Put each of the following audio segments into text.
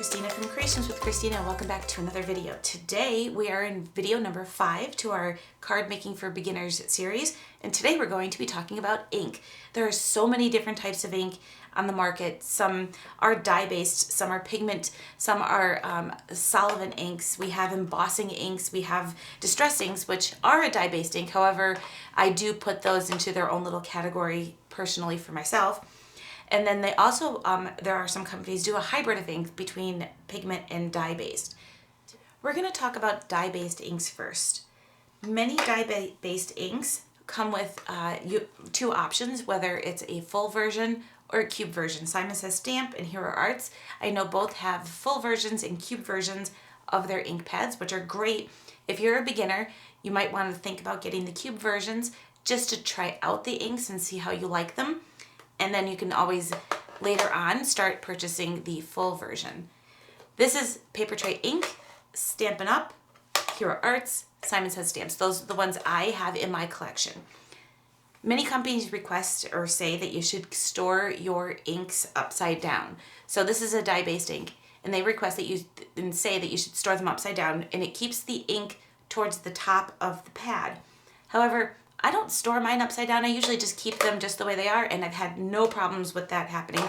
Christina from Creations with Christina, and welcome back to another video. Today we are in video number 5 to our Card Making for Beginners series, and today we're going to be talking about ink. There are so many different types of ink on the market. Some are dye-based, some are pigment, some are solvent inks. We have embossing inks, we have distress inks, which are a dye-based ink. However, I do put those into their own little category personally for myself. And then they also, there are some companies do a hybrid of ink between pigment and dye-based. We're going to talk about dye-based inks first. Many dye-based inks come with two options, whether it's a full version or a cube version. Simon Says Stamp and Hero Arts, I know both have full versions and cube versions of their ink pads, which are great. If you're a beginner, you might want to think about getting the cube versions just to try out the inks and see how you like them. And then you can always later on start purchasing the full version. This is Paper Tray Ink, Stampin' Up, Hero Arts, Simon Says Stamps. Those are the ones I have in my collection. Many companies request or say that you should store your inks upside down. So this is a dye-based ink, and they request that you and say that you should store them upside down, and it keeps the ink towards the top of the pad. However, I don't store mine upside down. I usually just keep them just the way they are, and I've had no problems with that happening.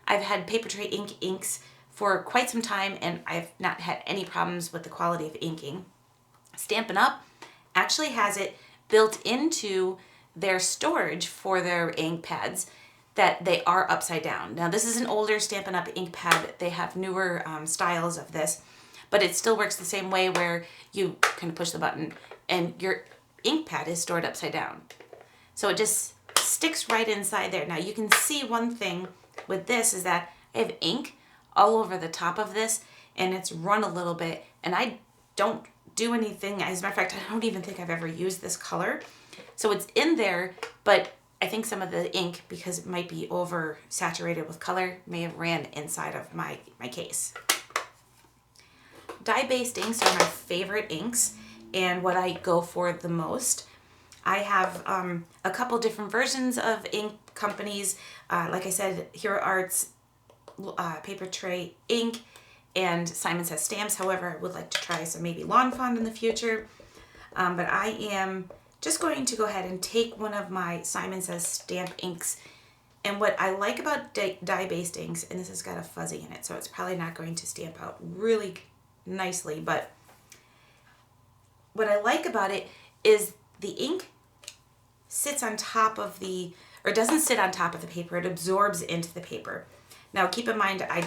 I've had Paper Tray Ink inks for quite some time, and I've not had any problems with the quality of inking. Stampin' Up actually has it built into their storage for their ink pads that they are upside down. Now this is an older Stampin' Up ink pad. They have newer styles of this, but it still works the same way where you can push the button and your ink pad is stored upside down. So it just sticks right inside there. Now you can see one thing with this is that I have ink all over the top of this, and it's run a little bit, and I don't do anything. As a matter of fact, I don't even think I've ever used this color. So it's in there, but I think some of the ink, because it might be over saturated with color, may have ran inside of my case. Dye-based inks are my favorite inks and what I go for the most. I have a couple different versions of ink companies. Like I said, Hero Arts, Paper Tray Ink, and Simon Says Stamps. However, I would like to try some maybe Lawn Fawn in the future. But I am just going to go ahead and take one of my Simon Says Stamp inks. And what I like about dye-based inks, and this has got a fuzzy in it, so it's probably not going to stamp out really nicely, but what I like about it is the ink sits on top of the, or doesn't sit on top of the paper, it absorbs into the paper. Now keep in mind, I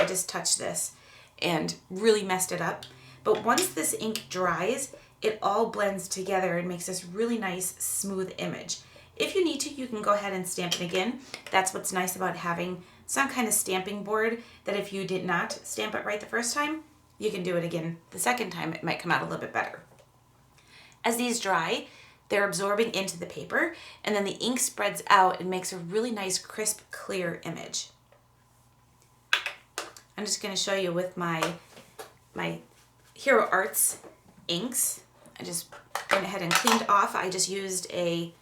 just touched this and really messed it up. But once this ink dries, it all blends together and makes this really nice, smooth image. If you need to, you can go ahead and stamp it again. That's what's nice about having some kind of stamping board, that if you did not stamp it right the first time, you can do it again the second time. It might come out a little bit better. As these dry, they're absorbing into the paper, and then the ink spreads out and makes a really nice, crisp, clear image. I'm just going to show you with my Hero Arts inks. I just went ahead and cleaned off. I just used a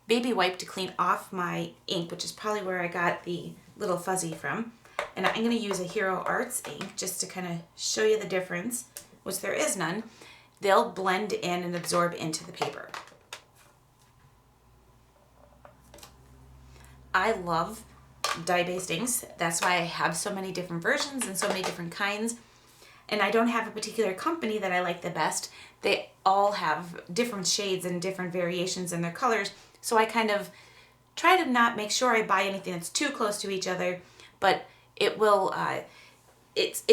baby wipe to clean off my ink, which is probably where I got the little fuzzy from. And I'm going to use a Hero Arts ink just to kind of show you the difference, which there is none. They'll blend in and absorb into the paper. I love dye-based inks. That's why I have so many different versions and so many different kinds. And I don't have a particular company that I like the best. They all have different shades and different variations in their colors. So I kind of try to not make sure I buy anything that's too close to each other, but it will, it's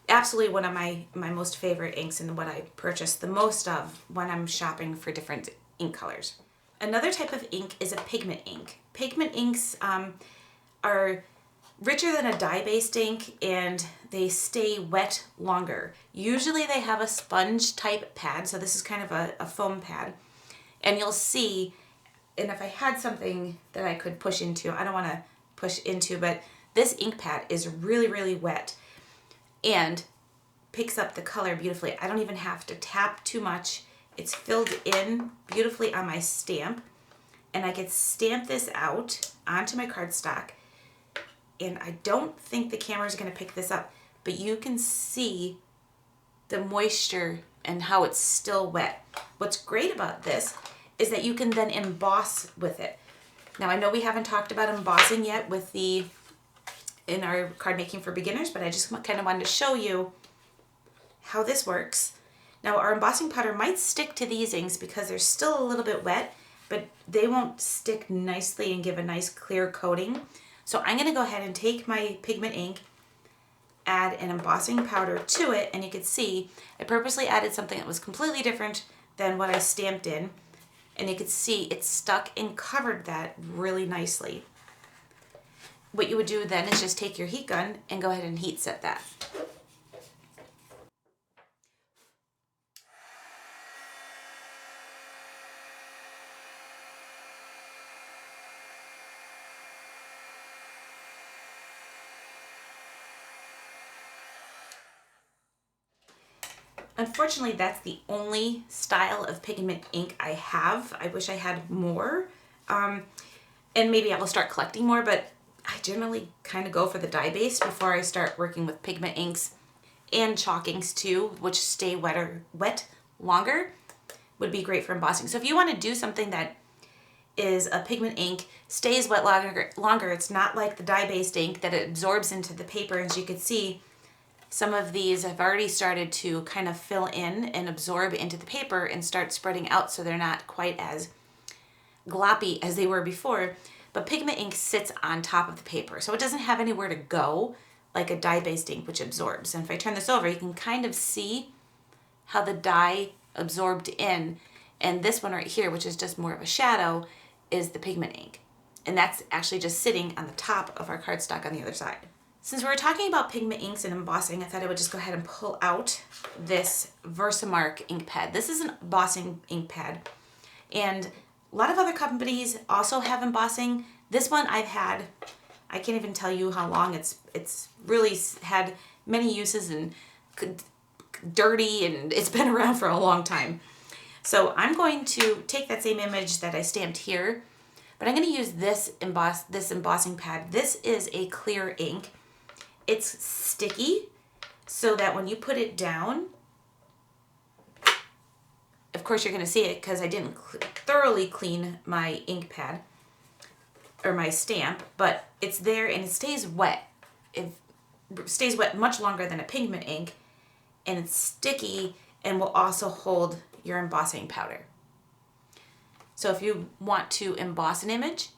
absolutely one of my most favorite inks and what I purchase the most of when I'm shopping for different ink colors. Another type of ink is a pigment ink. Pigment inks are richer than a dye-based ink, and they stay wet longer. Usually they have a sponge type pad, so this is kind of a foam pad. And you'll see, and if I had something that I could push into, I don't want to push into, but this ink pad is really, really wet and picks up the color beautifully. I don't even have to tap too much. It's filled in beautifully on my stamp, and I could stamp this out onto my cardstock and I don't think the camera is going to pick this up, but you can see the moisture and how it's still wet. What's great about this is that you can then emboss with it. Now I know we haven't talked about embossing yet in our card making for beginners, but I just kind of wanted to show you how this works. Now our embossing powder might stick to these inks because they're still a little bit wet, but they won't stick nicely and give a nice clear coating. So I'm going to go ahead and take my pigment ink, add an embossing powder to it, and you can see I purposely added something that was completely different than what I stamped in, and you can see it stuck and covered that really nicely. What you would do then is just take your heat gun and go ahead and heat set that. Unfortunately, that's the only style of pigment ink I have. I wish I had more, and maybe I will start collecting more, but I generally kind of go for the dye-based before I start working with pigment inks and chalk inks too, which stay wet longer, would be great for embossing. So if you want to do something that is a pigment ink, stays wet longer, it's not like the dye-based ink that it absorbs into the paper. As you can see, some of these have already started to kind of fill in and absorb into the paper and start spreading out, so they're not quite as gloppy as they were before. But pigment ink sits on top of the paper, so it doesn't have anywhere to go like a dye-based ink, which absorbs. And if I turn this over, you can kind of see how the dye absorbed in. And this one right here, which is just more of a shadow, is the pigment ink. And that's actually just sitting on the top of our cardstock on the other side. Since we're talking about pigment inks and embossing, I thought I would just go ahead and pull out this Versamark ink pad. This is an embossing ink pad, and a lot of other companies also have embossing. This one I've had, I can't even tell you how long. It's really had many uses and dirty, and it's been around for a long time. So I'm going to take that same image that I stamped here, but I'm going to use this embossing pad. This is a clear ink. It's sticky, so that when you put it down, of course you're going to see it because I didn't thoroughly clean my ink pad or my stamp, but it's there and it stays wet. It stays wet much longer than a pigment ink, and it's sticky and will also hold your embossing powder. So if you want to emboss an image,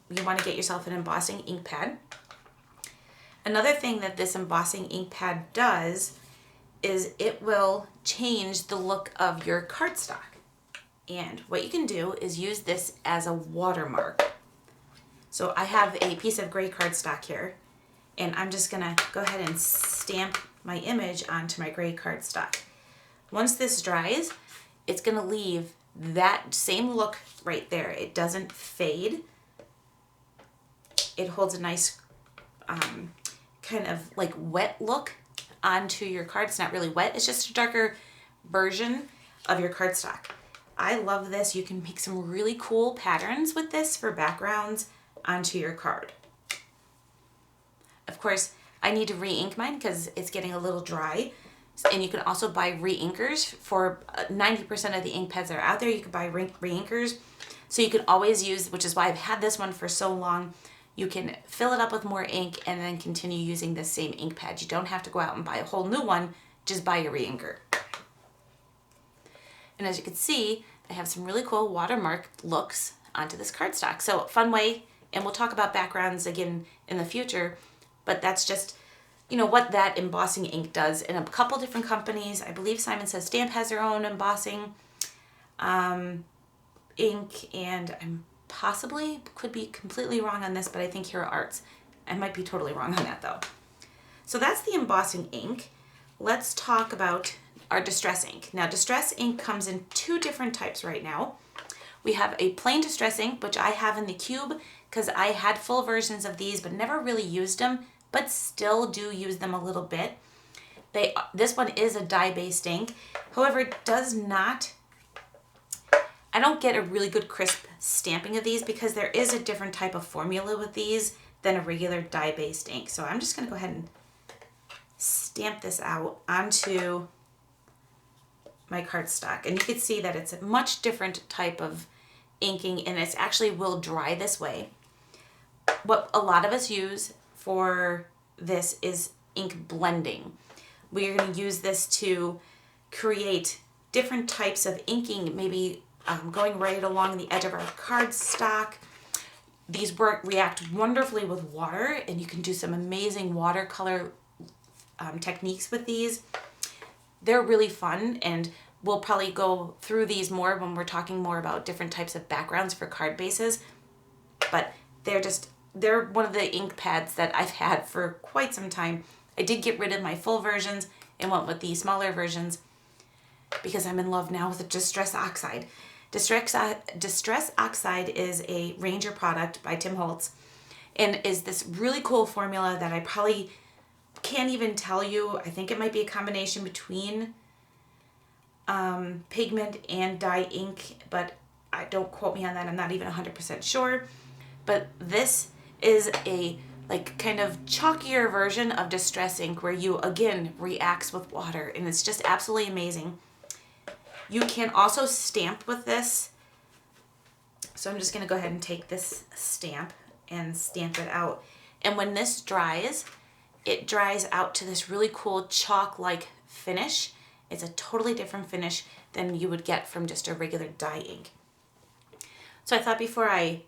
you want to get yourself an embossing ink pad. Another thing that this embossing ink pad does is it will change the look of your cardstock. And what you can do is use this as a watermark. So I have a piece of gray cardstock here, and I'm just gonna go ahead and stamp my image onto my gray cardstock. Once this dries, it's gonna leave that same look right there. It doesn't fade. It holds a nice kind of like wet look onto your card. It's not really wet, it's just a darker version of your cardstock. I love this. You can make some really cool patterns with this for backgrounds onto your card. Of course, I need to re-ink mine because it's getting a little dry. And you can also buy re-inkers for 90% of the ink pads that are out there. You can buy re-inkers. So you can always use, which is why I've had this one for so long, you can fill it up with more ink and then continue using the same ink pad. You don't have to go out and buy a whole new one, just buy a re-inker. And as you can see, I have some really cool watermark looks onto this cardstock. So fun way, and we'll talk about backgrounds again in the future, but that's just, you know, what that embossing ink does in a couple different companies. I believe Simon Says Stamp has their own embossing ink, and I'm possibly could be completely wrong on this, but I think Hero Arts. I might be totally wrong on that though. So that's the embossing ink. Let's talk about our distress ink. Now, distress ink comes in two different types right now. We have a plain distress ink, which I have in the cube because I had full versions of these but never really used them, but still do use them a little bit. This one is a dye-based ink. However, it does not, I don't get a really good crisp stamping of these because there is a different type of formula with these than a regular dye-based ink. So I'm just going to go ahead and stamp this out onto my cardstock. And you can see that it's a much different type of inking, and it actually will dry this way. What a lot of us use for this is ink blending. We're going to use this to create different types of inking, maybe going right along the edge of our cardstock. These react wonderfully with water, and you can do some amazing watercolor techniques with these. They're really fun, and we'll probably go through these more when we're talking more about different types of backgrounds for card bases. But they're one of the ink pads that I've had for quite some time. I did get rid of my full versions and went with the smaller versions because I'm in love now with the Distress Oxide. Distress Oxide is a Ranger product by Tim Holtz, and is this really cool formula that I probably can't even tell you. I think it might be a combination between pigment and dye ink, but don't quote me on that. I'm not even 100% sure. But this is a kind of chalkier version of Distress ink where you again reacts with water, and it's just absolutely amazing. You can also stamp with this. So I'm just going to go ahead and take this stamp and stamp it out. And when this dries, it dries out to this really cool chalk-like finish. It's a totally different finish than you would get from just a regular dye ink. So I thought before I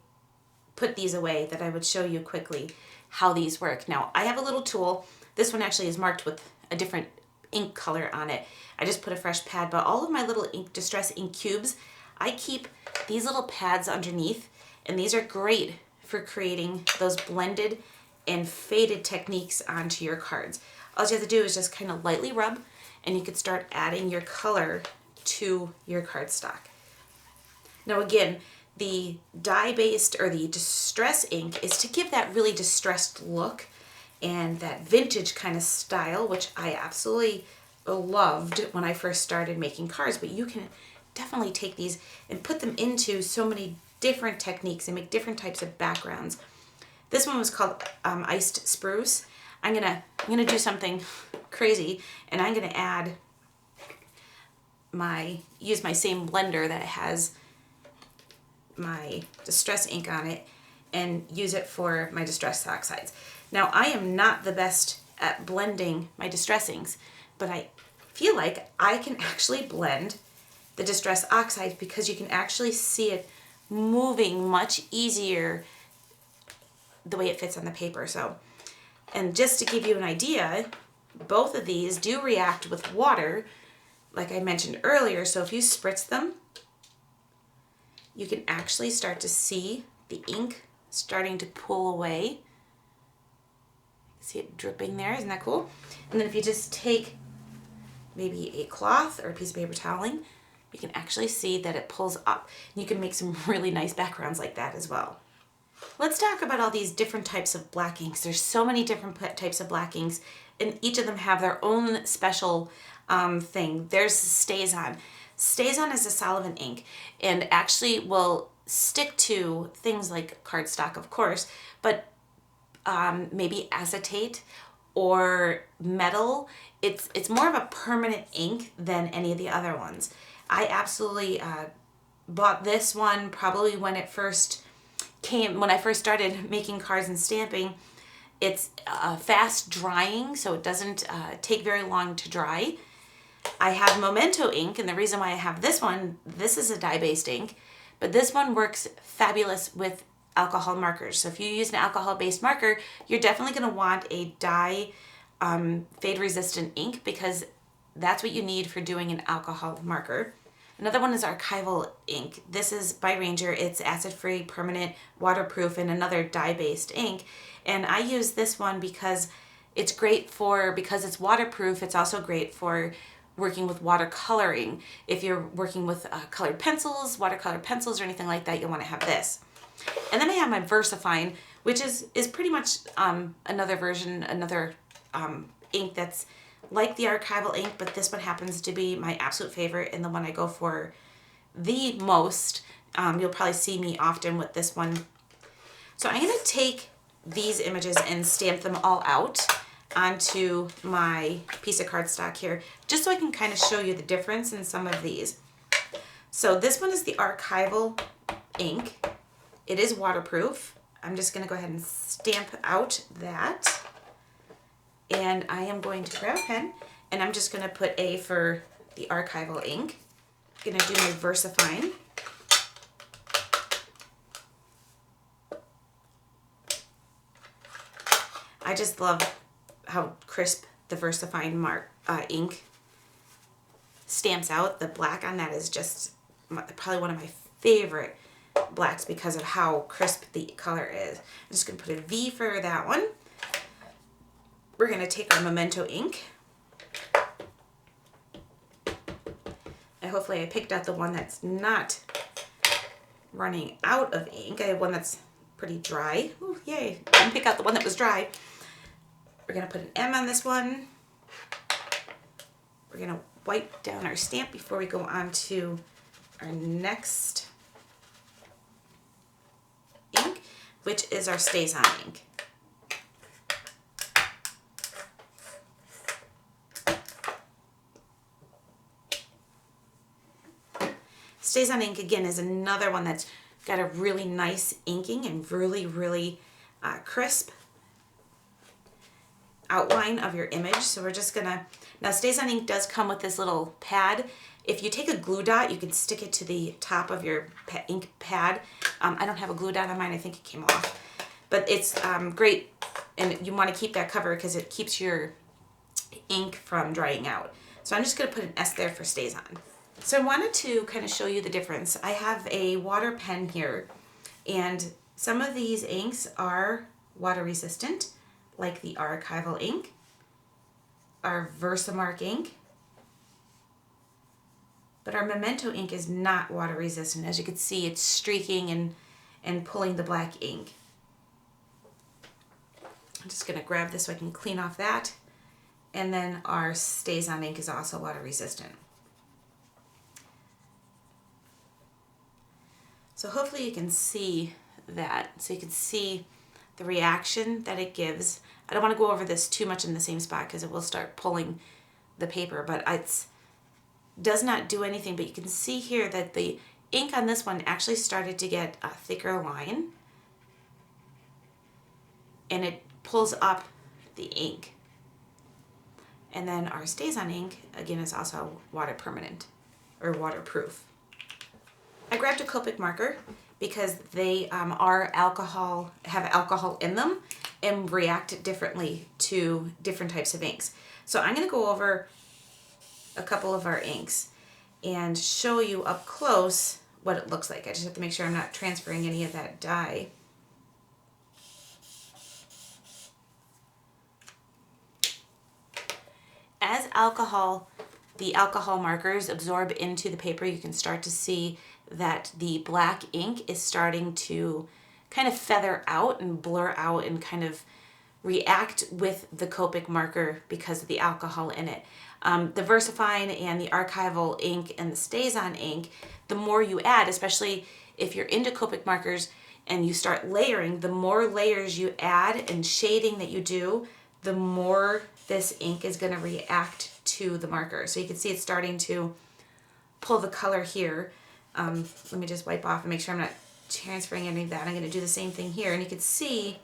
put these away that I would show you quickly how these work. Now I have a little tool. This one actually is marked with a different ink color on it. I just put a fresh pad, but all of my little Distress ink cubes, I keep these little pads underneath, and these are great for creating those blended and faded techniques onto your cards. All you have to do is just kind of lightly rub, and you could start adding your color to your cardstock. Now again, the dye-based or the Distress ink is to give that really distressed look and that vintage kind of style, which I absolutely loved when I first started making cards. But you can definitely take these and put them into so many different techniques and make different types of backgrounds. This one was called Iced Spruce. I'm gonna do something crazy, and I'm gonna use my same blender that has my Distress ink on it and use it for my Distress Oxides. Now I am not the best at blending my Distress inks, but I feel like I can actually blend the Distress Oxides because you can actually see it moving much easier the way it fits on the paper. So, and just to give you an idea, both of these do react with water, like I mentioned earlier. So if you spritz them, you can actually start to see the ink starting to pull away. See it dripping there, isn't that cool? And then if you just take maybe a cloth or a piece of paper toweling, you can actually see that it pulls up. You can make some really nice backgrounds like that as well. Let's talk about all these different types of black inks. There's so many different types of black inks, and each of them have their own special thing. There's StazOn. StazOn is a solvent ink and actually will stick to things like cardstock, of course, but maybe acetate or metal. It's more of a permanent ink than any of the other ones. I absolutely bought this one probably when it first came, when I first started making cards and stamping. It's fast drying, so it doesn't take very long to dry. I have Memento ink, and the reason why I have this one, this is a dye-based ink, but this one works fabulous with alcohol markers. So if you use an alcohol-based marker, you're definitely going to want a dye fade-resistant ink because that's what you need for doing an alcohol marker. Another one is Archival ink. This is by Ranger. It's acid-free, permanent, waterproof, and another dye-based ink. And I use this one because it's great because it's waterproof, it's also great for working with watercoloring. If you're working with colored pencils, watercolor pencils, or anything like that, you'll want to have this. And then I have my VersaFine, which is pretty much another version, another ink that's like the Archival ink, but this one happens to be my absolute favorite and the one I go for the most. You'll probably see me often with this one. So I'm going to take these images and stamp them all out onto my piece of cardstock here, just so I can kind of show you the difference in some of these. So this one is the archival ink. It is waterproof. I'm just going to go ahead and stamp out that. And I am going to grab a pen, and I'm just going to put A for the archival ink. I'm going to do my VersaFine. I just love how crisp the VersaFine ink stamps out. The black on that is just probably one of my favorite blacks because of how crisp the color is. I'm just going to put a V for that one. We're going to take our Memento ink. And hopefully I picked out the one that's not running out of ink. I have one that's pretty dry. Ooh, yay. I didn't pick out the one that was dry. We're going to put an M on this one. We're going to wipe down our stamp before we go on to our next ink, which is our StazOn ink. StazOn ink, again, is another one that's got a really nice inking and really crisp outline of your image. So we're just gonna, now StazOn ink does come with this little pad. If you take a glue dot, you can stick it to the top of your ink pad. I don't have a glue dot on mine, I think it came off. But it's great, and you want to keep that covered because it keeps your ink from drying out. So I'm just going to put an S there for StazOn. So I wanted to kind of show you the difference. I have a water pen here, and some of these inks are water resistant, like the archival ink, our Versamark ink, but our Memento ink is not water resistant. As you can see, it's streaking and pulling the black ink. I'm just going to grab this so I can clean off that. And then our StazOn ink is also water resistant. So hopefully you can see that. So you can see the reaction that it gives. I don't want to go over this too much in the same spot because it will start pulling the paper, but it does not do anything. But you can see here that the ink on this one actually started to get a thicker line, and it pulls up the ink. And then our StazOn ink, again, is also water permanent or waterproof. I grabbed a Copic marker because they have alcohol in them and react differently to different types of inks. So I'm going to go over a couple of our inks and show you up close what it looks like. I just have to make sure I'm not transferring any of that dye. As the alcohol markers absorb into the paper, you can start to see that the black ink is starting to kind of feather out and blur out and kind of react with the Copic marker because of the alcohol in it. The VersaFine and the archival ink and the StazOn ink, the more you add, especially if you're into Copic markers and you start layering, the more layers you add and shading that you do, the more this ink is going to react to the marker. So you can see it's starting to pull the color here. Let me just wipe off and make sure I'm not transferring any of that. I'm going to do the same thing here, and you can see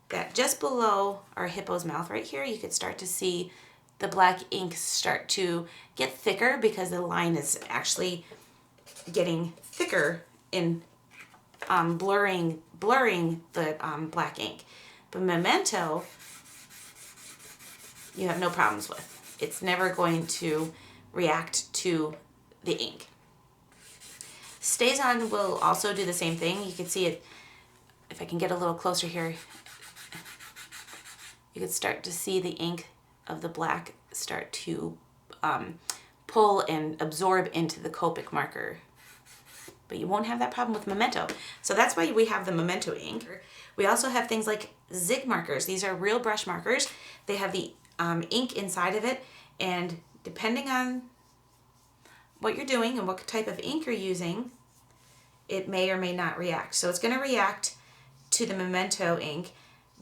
that just below our hippo's mouth right here, you could start to see the black ink start to get thicker because the line is actually getting thicker in blurring the black ink. But Memento, you have no problems with. It's never going to react to the ink. StazOn will also do the same thing. You can see it, if I can get a little closer here, you can start to see the ink of the black start to pull and absorb into the Copic marker. But you won't have that problem with Memento. So that's why we have the Memento ink. We also have things like Zig markers. These are real brush markers. They have the ink inside of it, and depending on what you're doing and what type of ink you're using, it may or may not react. So it's going to react to the Memento ink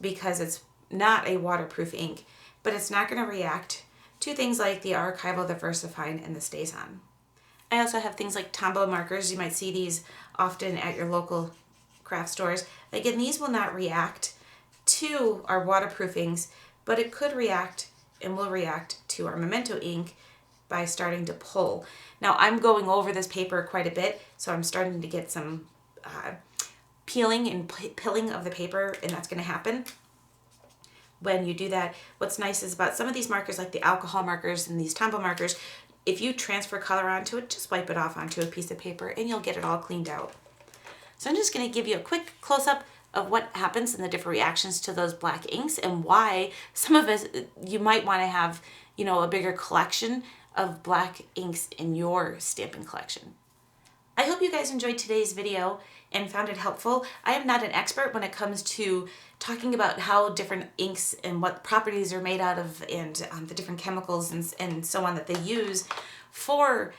because it's not a waterproof ink, but it's not going to react to things like the archival, the VersaFine, and the StazOn. I also have things like Tombow markers. You might see these often at your local craft stores. Again, these will not react to our waterproof inks, but it could react and will react to our Memento ink by starting to pull. Now I'm going over this paper quite a bit, so I'm starting to get some peeling and pilling of the paper, and that's going to happen when you do that. What's nice is about some of these markers, like the alcohol markers and these Tombow markers, if you transfer color onto it, just wipe it off onto a piece of paper and you'll get it all cleaned out. So I'm just going to give you a quick close-up of what happens in the different reactions to those black inks and why some of us, you might want to have, you know, a bigger collection of black inks in your stamping collection. I hope you guys enjoyed today's video and found it helpful. I am not an expert when it comes to talking about how different inks and what properties are made out of, and the different chemicals and so on that they use for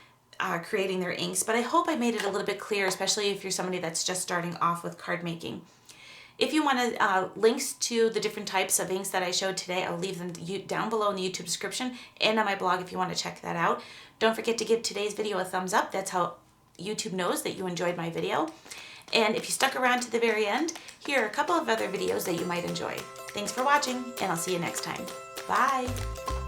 creating their inks, but I hope I made it a little bit clear, especially if you're somebody that's just starting off with card making. If you want links to the different types of inks that I showed today, I'll leave them down below in the YouTube description and on my blog if you want to check that out. Don't forget to give today's video a thumbs up. That's how YouTube knows that you enjoyed my video. And if you stuck around to the very end, here are a couple of other videos that you might enjoy. Thanks for watching, and I'll see you next time. Bye!